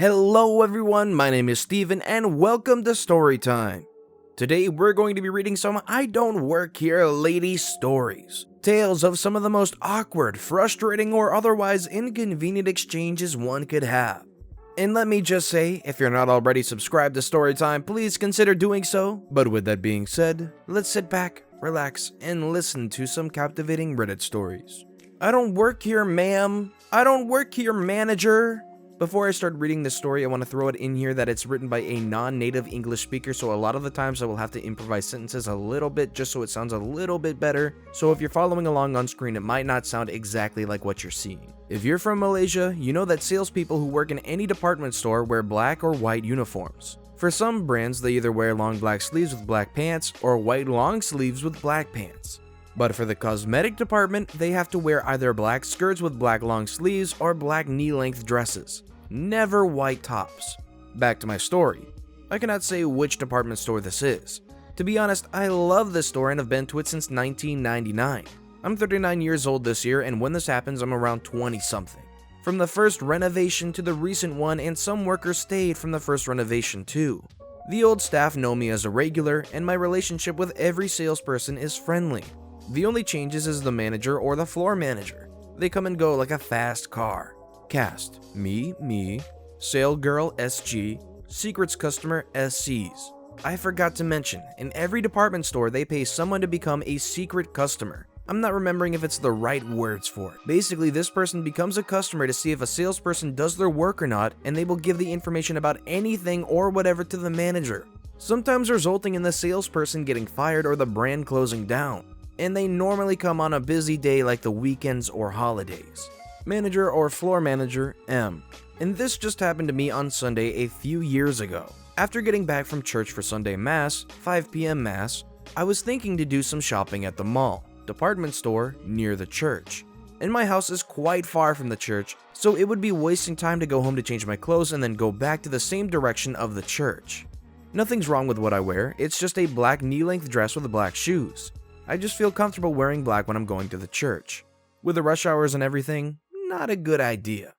Hello everyone, my name is Steven and welcome to Storytime. Today we're going to be reading some I Don't Work Here Lady stories. Tales of some of the most awkward, frustrating, or otherwise inconvenient exchanges one could have. And let me just say, if you're not already subscribed to Storytime, please consider doing so. But with that being said, let's sit back, relax, and listen to some captivating Reddit stories. I don't work here, ma'am. I don't work here, manager. Before I start reading this story, I want to throw it in here that it's written by a non-native English speaker, so a lot of the times I will have to improvise sentences a little bit just so it sounds a little bit better. So if you're following along on screen, it might not sound exactly like what you're seeing. If you're from Malaysia, you know that salespeople who work in any department store wear black or white uniforms. For some brands, they either wear long black sleeves with black pants or white long sleeves with black pants. But for the cosmetic department, they have to wear either black skirts with black long sleeves or black knee-length dresses. Never white tops. Back to my story. I cannot say which department store this is. To be honest, I love this store and have been to it since 1999. I'm 39 years old this year, and when this happens, I'm around 20-something. From the first renovation to the recent one, and some workers stayed from the first renovation too. The old staff know me as a regular, and my relationship with every salesperson is friendly. The only changes is the manager or the floor manager. They come and go like a fast car. Cast: me, sale girl SG, secrets customer SCs. I forgot to mention, in every department store they pay someone to become a secret customer. I'm not remembering if it's the right words for it. Basically, this person becomes a customer to see if a salesperson does their work or not, and they will give the information about anything or whatever to the manager, sometimes resulting in the salesperson getting fired or the brand closing down. And they normally come on a busy day like the weekends or holidays. Manager or floor manager M. And this just happened to me on Sunday a few years ago. After getting back from church for Sunday Mass, 5 p.m. Mass, I was thinking to do some shopping at the mall, department store near the church. And my house is quite far from the church, so it would be wasting time to go home to change my clothes and then go back to the same direction of the church. Nothing's wrong with what I wear, it's just a black knee-length dress with black shoes. I just feel comfortable wearing black when I'm going to the church. With the rush hours and everything, not a good idea.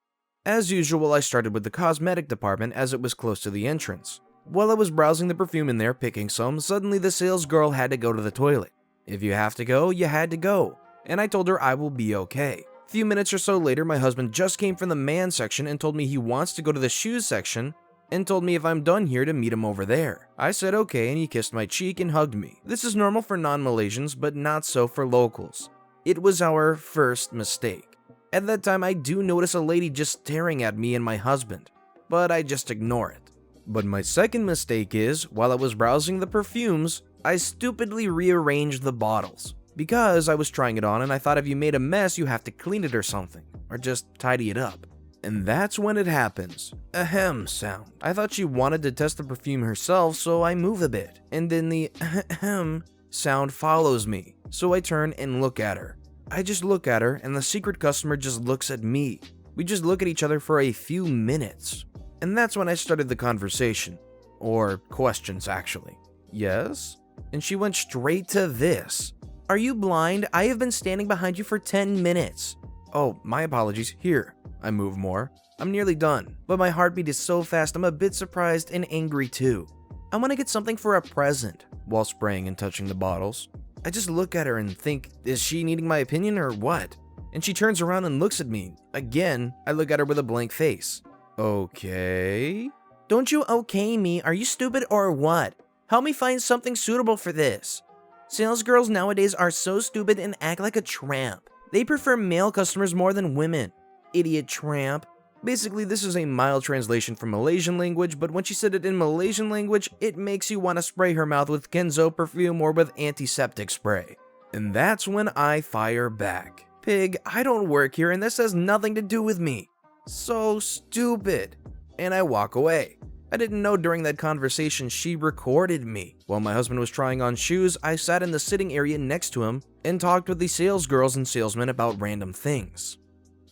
As usual, I started with the cosmetic department as it was close to the entrance. While I was browsing the perfume in there, picking some, suddenly the sales girl had to go to the toilet. If you have to go, you had to go. And I told her I will be okay. A few minutes or so later, my husband just came from the man section and told me he wants to go to the shoes section and told me if I'm done here to meet him over there. I said okay, and he kissed my cheek and hugged me. This is normal for non-Malaysians, but not so for locals. It was our first mistake. At that time, I do notice a lady just staring at me and my husband, but I just ignore it. But my second mistake is, while I was browsing the perfumes, I stupidly rearranged the bottles. Because I was trying it on and I thought if you made a mess, you have to clean it or something, or just tidy it up. And that's when it happens. Ahem sound. I thought she wanted to test the perfume herself, so I move a bit. And then the ahem sound follows me, so I turn and look at her. I just look at her, and the secret customer just looks at me. We just look at each other for a few minutes. And that's when I started the conversation. Or questions, actually. Yes? And she went straight to this. Are you blind? I have been standing behind you for 10 minutes. Oh, my apologies. Here. I move more. I'm nearly done. But my heartbeat is so fast, I'm a bit surprised and angry too. I want to get something for a present, while spraying and touching the bottles. I just look at her and think, is she needing my opinion or what? And she turns around and looks at me. Again, I look at her with a blank face. Okay? Don't you okay me? Are you stupid or what? Help me find something suitable for this. Sales girls nowadays are so stupid and act like a tramp. They prefer male customers more than women. Idiot tramp. Basically, this is a mild translation from Malaysian language, but when she said it in Malaysian language, it makes you want to spray her mouth with Kenzo perfume or with antiseptic spray. And that's when I fire back. Pig, I don't work here and this has nothing to do with me. So stupid. And I walk away. I didn't know during that conversation she recorded me. While my husband was trying on shoes, I sat in the sitting area next to him and talked with the sales girls and salesmen about random things.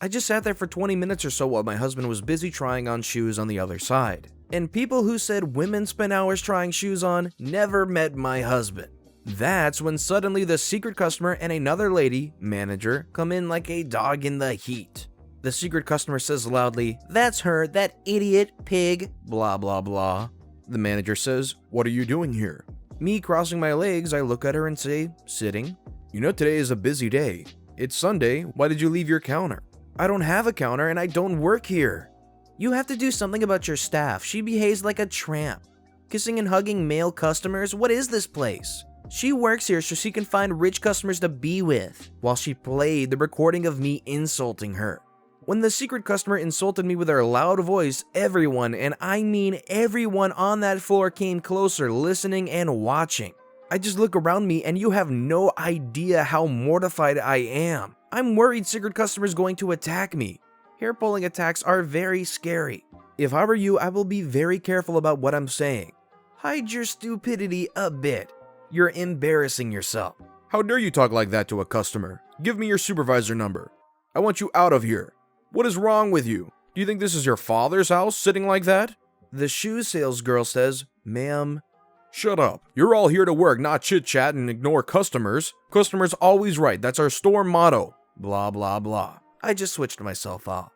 I just sat there for 20 minutes or so while my husband was busy trying on shoes on the other side. And people who said women spend hours trying shoes on never met my husband. That's when suddenly the secret customer and another lady, manager, come in like a dog in the heat. The secret customer says loudly, "That's her, that idiot, pig, blah blah blah." The manager says, "What are you doing here?" Me crossing my legs, I look at her and say, "Sitting." "You know today is a busy day. It's Sunday, why did you leave your counter?" "I don't have a counter and I don't work here." "You have to do something about your staff. She behaves like a tramp. Kissing and hugging male customers, what is this place?" "She works here so she can find rich customers to be with," while she played the recording of me insulting her. When the secret customer insulted me with her loud voice, everyone, and I mean everyone on that floor came closer, listening and watching. I just look around me and you have no idea how mortified I am. I'm worried secret customers going to attack me. Hair pulling attacks are very scary. If I were you, I will be very careful about what I'm saying. Hide your stupidity a bit. You're embarrassing yourself. "How dare you talk like that to a customer? Give me your supervisor number. I want you out of here. What is wrong with you? Do you think this is your father's house, sitting like that?" The shoe sales girl says, "Ma'am." "Shut up. You're all here to work, not chit-chat and ignore customers. Customers always right. That's our store motto. Blah, blah, blah." I just switched myself off.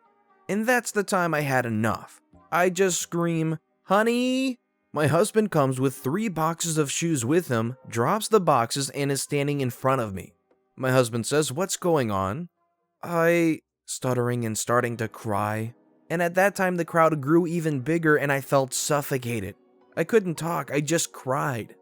And that's the time I had enough. I just scream, "Honey!" My husband comes with 3 boxes of shoes with him, drops the boxes, and is standing in front of me. My husband says, "What's going on?" Stuttering and starting to cry. And at that time, the crowd grew even bigger and I felt suffocated. I couldn't talk, I just cried.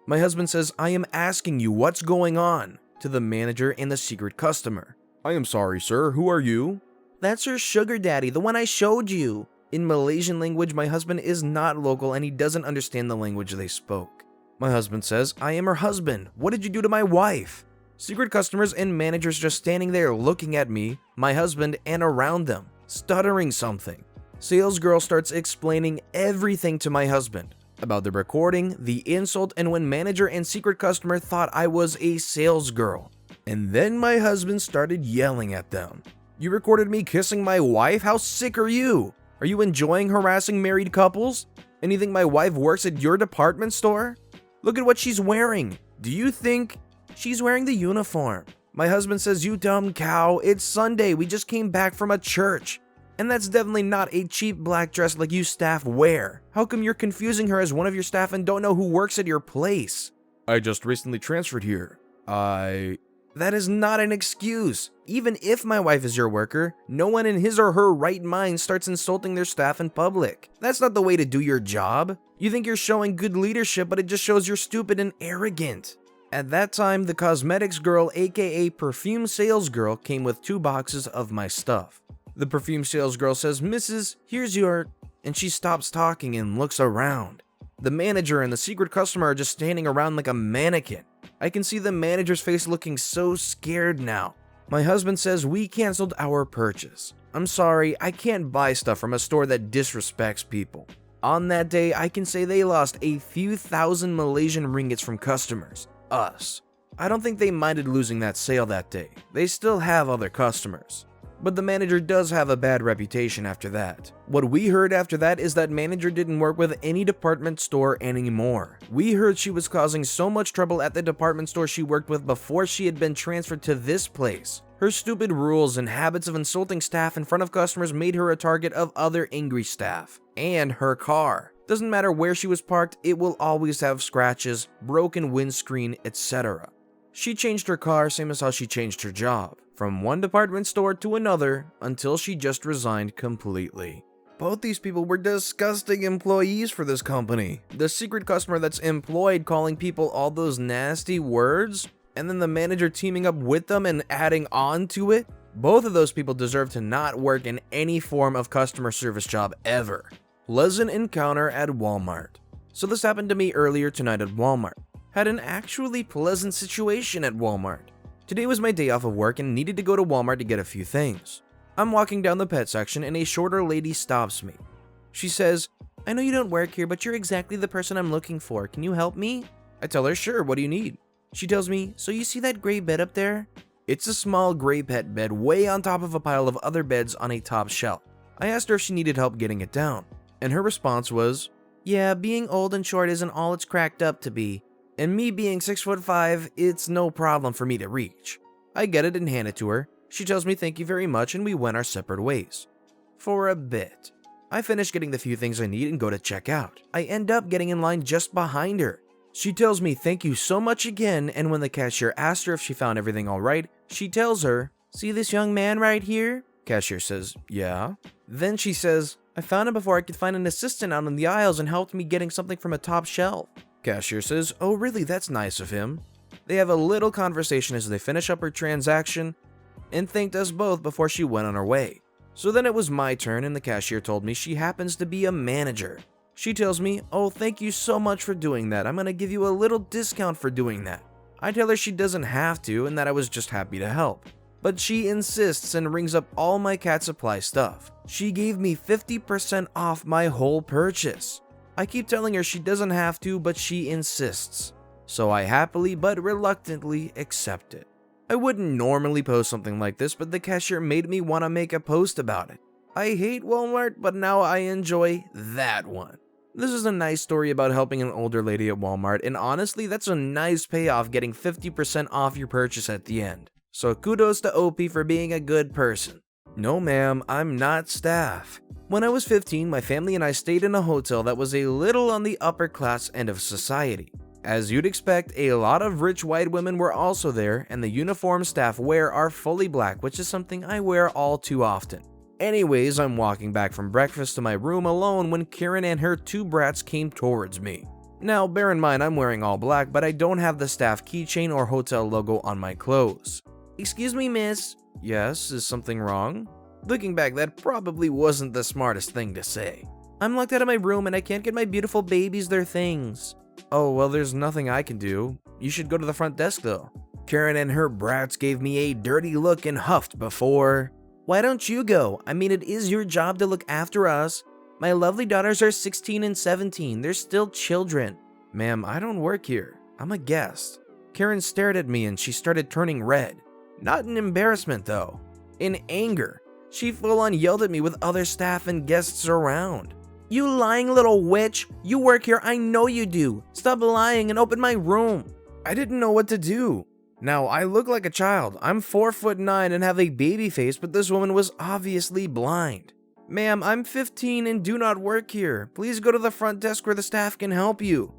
My husband says, "I am asking you what's going on," to the manager and the secret customer. "I am sorry, sir. Who are you?" "That's her sugar daddy, the one I showed you." In Malaysian language, my husband is not local and he doesn't understand the language they spoke. My husband says, "I am her husband. What did you do to my wife?" Secret customers and managers just standing there looking at me, my husband, and around them, stuttering something. Sales girl starts explaining everything to my husband about the recording, the insult, and when manager and secret customer thought I was a sales girl. And then my husband started yelling at them. "You recorded me kissing my wife? How sick are you? Are you enjoying harassing married couples? And you think my wife works at your department store? Look at what she's wearing. Do you think she's wearing the uniform?" My husband says, "You dumb cow, it's Sunday, we just came back from a church. And that's definitely not a cheap black dress like you staff wear. How come you're confusing her as one of your staff and don't know who works at your place?" "I just recently transferred here. That is not an excuse. Even if my wife is your worker, no one in his or her right mind starts insulting their staff in public. That's not the way to do your job. You think you're showing good leadership, but it just shows you're stupid and arrogant." At that time, the cosmetics girl, aka perfume sales girl, came with 2 boxes of my stuff. The perfume sales girl says, "Mrs., here's your..." and she stops talking and looks around. The manager and the secret customer are just standing around like a mannequin. I can see the manager's face looking so scared now. My husband says, "We canceled our purchase. I'm sorry, I can't buy stuff from a store that disrespects people." On that day, I can say they lost a few thousand Malaysian ringgits from customers. Us. I don't think they minded losing that sale that day. They still have other customers. But the manager does have a bad reputation after that. What we heard after that is that manager didn't work with any department store anymore. We heard she was causing so much trouble at the department store she worked with before she had been transferred to this place. Her stupid rules and habits of insulting staff in front of customers made her a target of other angry staff. And her car. Doesn't matter where she was parked, it will always have scratches, broken windscreen, etc. She changed her car same as how she changed her job, from one department store to another until she just resigned completely. Both these people were disgusting employees for this company. The secret customer that's employed calling people all those nasty words, and then the manager teaming up with them and adding on to it. Both of those people deserve to not work in any form of customer service job ever. Pleasant encounter at Walmart. So this happened to me earlier tonight at Walmart. Had an actually pleasant situation at Walmart. Today was my day off of work and needed to go to Walmart to get a few things. I'm walking down the pet section and a shorter lady stops me. She says, "I know you don't work here, but you're exactly the person I'm looking for. Can you help me?" I tell her, "Sure, what do you need?" She tells me, "So you see that gray bed up there?" It's a small gray pet bed way on top of a pile of other beds on a top shelf. I asked her if she needed help getting it down, and her response was, "Yeah, being old and short isn't all it's cracked up to be. And me being 6'5", it's no problem for me to reach." I get it and hand it to her. She tells me thank you very much and we went our separate ways. For a bit. I finish getting the few things I need and go to check out. I end up getting in line just behind her. She tells me thank you so much again, and when the cashier asks her if she found everything alright, she tells her, "See this young man right here?" Cashier says, "Yeah." Then she says, "I found him before I could find an assistant out in the aisles and helped me getting something from a top shelf." Cashier says, "Oh really, that's nice of him." They have a little conversation as they finish up her transaction and thanked us both before she went on her way. So then it was my turn and the cashier told me she happens to be a manager. She tells me, "Oh, thank you so much for doing that. I'm gonna give you a little discount for doing that." I tell her she doesn't have to and that I was just happy to help. But she insists and rings up all my cat supply stuff. She gave me 50% off my whole purchase. I keep telling her she doesn't have to, but she insists. So I happily but reluctantly accept it. I wouldn't normally post something like this, but the cashier made me want to make a post about it. I hate Walmart, but now I enjoy that one. This is a nice story about helping an older lady at Walmart, and honestly, that's a nice payoff getting 50% off your purchase at the end. So kudos to OP for being a good person. No ma'am, I'm not staff. When I was 15, my family and I stayed in a hotel that was a little on the upper class end of society. As you'd expect, a lot of rich white women were also there, and the uniform staff wear are fully black, which is something I wear all too often. Anyways, I'm walking back from breakfast to my room alone when Karen and her two brats came towards me. Now, bear in mind I'm wearing all black, but I don't have the staff keychain or hotel logo on my clothes. "Excuse me, miss." "Yes, is something wrong?" Looking back, that probably wasn't the smartest thing to say. "I'm locked out of my room and I can't get my beautiful babies their things." "Oh, well, there's nothing I can do. You should go to the front desk though." Karen and her brats gave me a dirty look and huffed before. "Why don't you go? I mean, it is your job to look after us. My lovely daughters are 16 and 17. They're still children." "Ma'am, I don't work here. I'm a guest." Karen stared at me and she started turning red. Not in embarrassment though. In anger. She full on yelled at me with other staff and guests around. "You lying little witch! You work here, I know you do! Stop lying and open my room!" I didn't know what to do. Now, I look like a child. I'm 4'9" and have a baby face, but this woman was obviously blind. "Ma'am, I'm 15 and do not work here. Please go to the front desk where the staff can help you.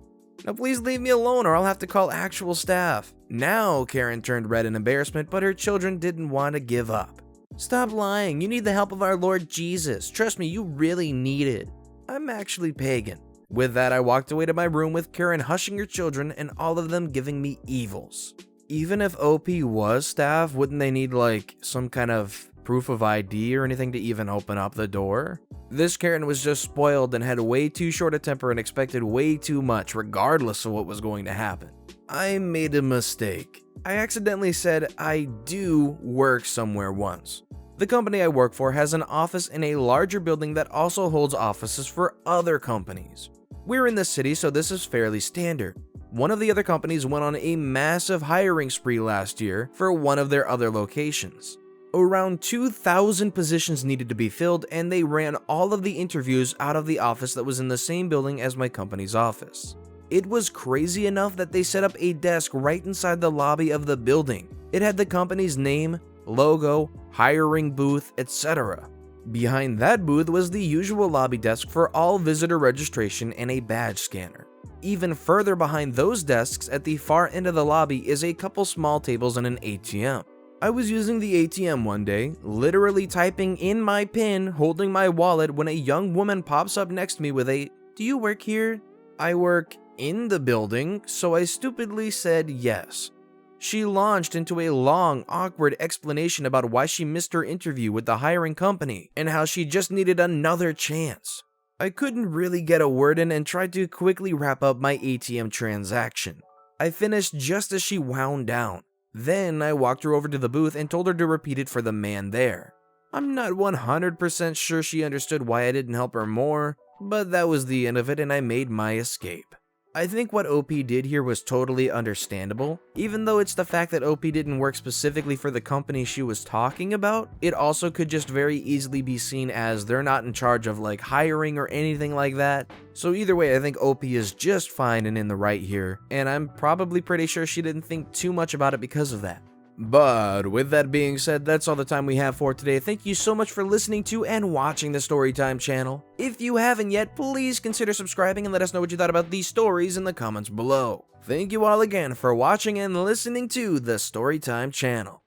Now please leave me alone or I'll have to call actual staff." Now, Karen turned red in embarrassment, but her children didn't want to give up. "Stop lying. You need the help of our Lord Jesus. Trust me, you really need it. I'm actually pagan." With that, I walked away to my room with Karen hushing her children and all of them giving me evils. Even if OP was staff, wouldn't they need like some kind of proof of ID or anything to even open up the door? This Karen was just spoiled and had way too short a temper and expected way too much regardless of what was going to happen. I made a mistake. I accidentally said I do work somewhere once. The company I work for has an office in a larger building that also holds offices for other companies. We're in the city, so this is fairly standard. One of the other companies went on a massive hiring spree last year for one of their other locations. Around 2,000 positions needed to be filled, and they ran all of the interviews out of the office that was in the same building as my company's office. It was crazy enough that they set up a desk right inside the lobby of the building. It had the company's name, logo, hiring booth, etc. Behind that booth was the usual lobby desk for all visitor registration and a badge scanner. Even further behind those desks at the far end of the lobby is a couple small tables and an ATM. I was using the ATM one day, literally typing in my PIN, holding my wallet when a young woman pops up next to me with a, "Do you work here?" I work in the building, so I stupidly said yes. She launched into a long, awkward explanation about why she missed her interview with the hiring company and how she just needed another chance. I couldn't really get a word in and tried to quickly wrap up my ATM transaction. I finished just as she wound down. Then I walked her over to the booth and told her to repeat it for the man there. I'm not 100% sure she understood why I didn't help her more, but that was the end of it and I made my escape. I think what OP did here was totally understandable. Even though it's the fact that OP didn't work specifically for the company she was talking about, it also could just very easily be seen as they're not in charge of like hiring or anything like that. So either way, I think OP is just fine and in the right here, and I'm probably pretty sure she didn't think too much about it because of that. But with that being said, that's all the time we have for today. Thank you so much for listening to and watching the Storytime channel. If you haven't yet, please consider subscribing and let us know what you thought about these stories in the comments below. Thank you all again for watching and listening to the Storytime channel.